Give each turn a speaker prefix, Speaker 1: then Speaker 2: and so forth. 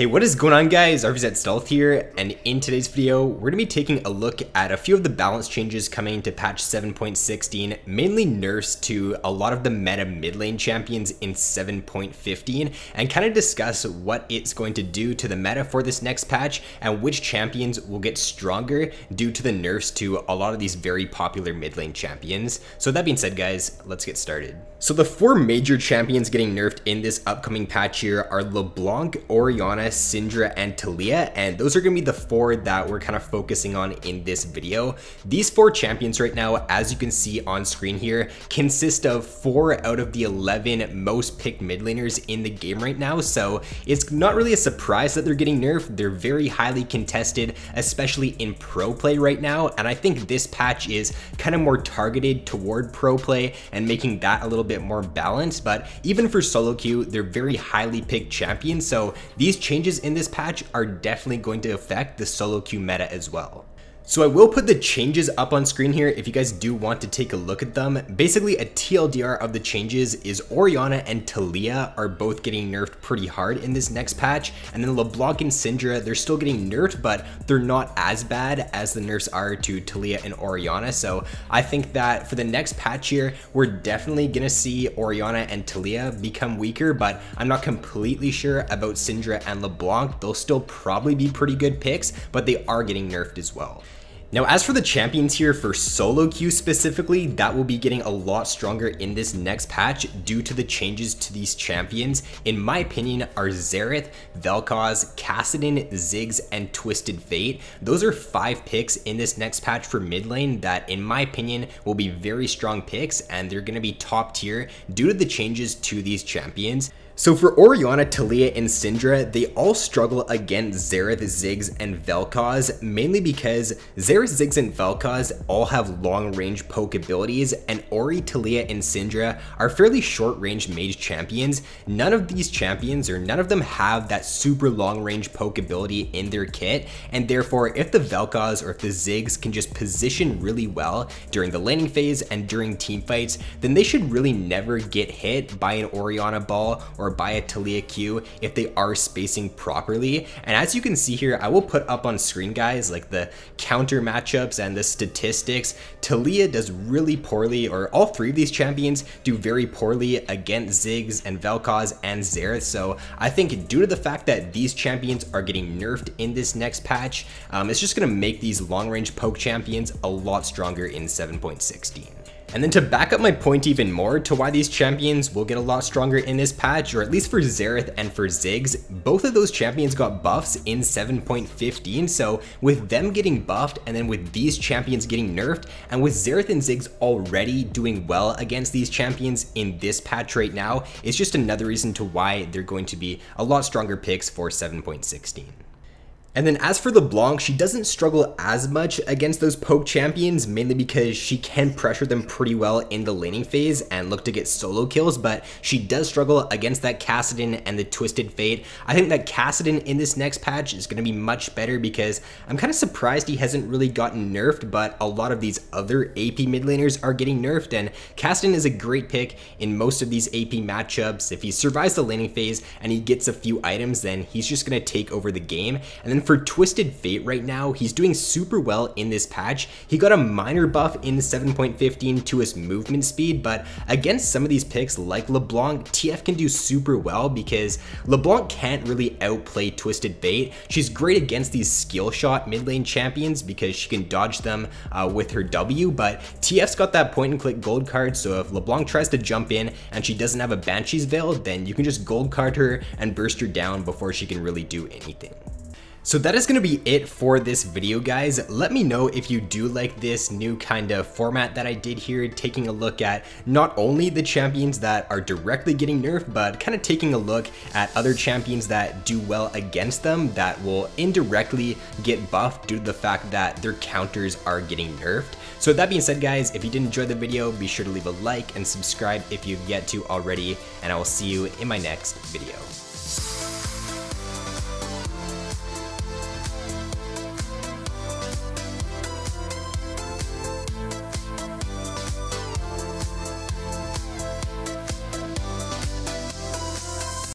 Speaker 1: Hey, what is going on guys? RvzStealth here, and in today's video, we're going to be taking a look at a few of the balance changes coming into patch 7.16, mainly nerfs to a lot of the meta mid lane champions in 7.15, and kind of discuss what it's going to do to the meta for this next patch, and which champions will get stronger due to the nerfs to a lot of these very popular mid lane champions. So that being said guys, let's get started. So the four major champions getting nerfed in this upcoming patch here are LeBlanc, Orianna, Syndra, and Taliyah, and those are going to be the four that we're kind of focusing on in this video. These four champions right now, as you can see on screen here, consist of 4 out of the 11 most picked mid laners in the game right now, so it's not really a surprise that they're getting nerfed. They're very highly contested, especially in pro play right now, and I think this patch is kind of more targeted toward pro play and making that a little bit more balanced. But even for solo queue, they're very highly picked champions, so these changes in this patch are definitely going to affect the solo queue meta as well. So I will put the changes up on screen here if you guys do want to take a look at them. Basically, a TLDR of the changes is Orianna and Taliyah are both getting nerfed pretty hard in this next patch, and then LeBlanc and Syndra, they're still getting nerfed, but they're not as bad as the nerfs are to Taliyah and Orianna. So I think that for the next patch here, we're definitely gonna see Orianna and Taliyah become weaker, but I'm not completely sure about Syndra and LeBlanc. They'll still probably be pretty good picks, but they are getting nerfed as well. Now, as for the champions here for solo queue specifically, that will be getting a lot stronger in this next patch due to the changes to these champions. In my opinion, are Xerath, Vel'Koz, Kassadin, Ziggs, and Twisted Fate. Those are 5 picks in this next patch for mid lane that, in my opinion, will be very strong picks, and they're going to be top tier due to the changes to these champions. So for Orianna, Taliyah, and Syndra, they all struggle against Xerath, Ziggs, and Vel'Koz, mainly because Xerath, Ziggs, and Vel'Koz all have long-range poke abilities, and Ori, Taliyah, and Syndra are fairly short-range mage champions. None of these champions, or none of them, have that super long-range poke ability in their kit, and therefore, if the Vel'Koz or if the Ziggs can just position really well during the laning phase and during team fights, then they should really never get hit by an Orianna ball or by a Taliyah Q if they are spacing properly. And as you can see here, I will put up on screen guys like the counter matchups and the statistics. Taliyah does really poorly, or all 3 of these champions do very poorly against Ziggs and Vel'Koz and Xerath. So I think due to the fact that these champions are getting nerfed in this next patch, it's just going to make these long range poke champions a lot stronger in 7.16. And then to back up my point even more to why these champions will get a lot stronger in this patch, or at least for Xerath and for Ziggs, both of those champions got buffs in 7.15, so with them getting buffed and then with these champions getting nerfed, and with Xerath and Ziggs already doing well against these champions in this patch right now, it's just another reason to why they're going to be a lot stronger picks for 7.16. And then as for LeBlanc, she doesn't struggle as much against those poke champions, mainly because she can pressure them pretty well in the laning phase and look to get solo kills, but she does struggle against that Kassadin and the Twisted Fate. I think that Kassadin in this next patch is going to be much better because I'm kind of surprised he hasn't really gotten nerfed, but a lot of these other AP mid laners are getting nerfed, and Kassadin is a great pick in most of these AP matchups. If he survives the laning phase and he gets a few items, then he's just going to take over the game. And then for Twisted Fate right now, he's doing super well in this patch. He got a minor buff in 7.15 to his movement speed, but against some of these picks like LeBlanc, TF can do super well because LeBlanc can't really outplay Twisted Fate. She's great against these skill shot mid lane champions because she can dodge them with her W, but TF's got that point and click gold card, so if LeBlanc tries to jump in and she doesn't have a Banshee's Veil, then you can just gold card her and burst her down before she can really do anything. So that is going to be it for this video guys. Let me know if you do like this new kind of format that I did here, taking a look at not only the champions that are directly getting nerfed, but kind of taking a look at other champions that do well against them that will indirectly get buffed due to the fact that their counters are getting nerfed. So with that being said guys, if you did enjoy the video, be sure to leave a like and subscribe if you've yet to already, and I will see you in my next video.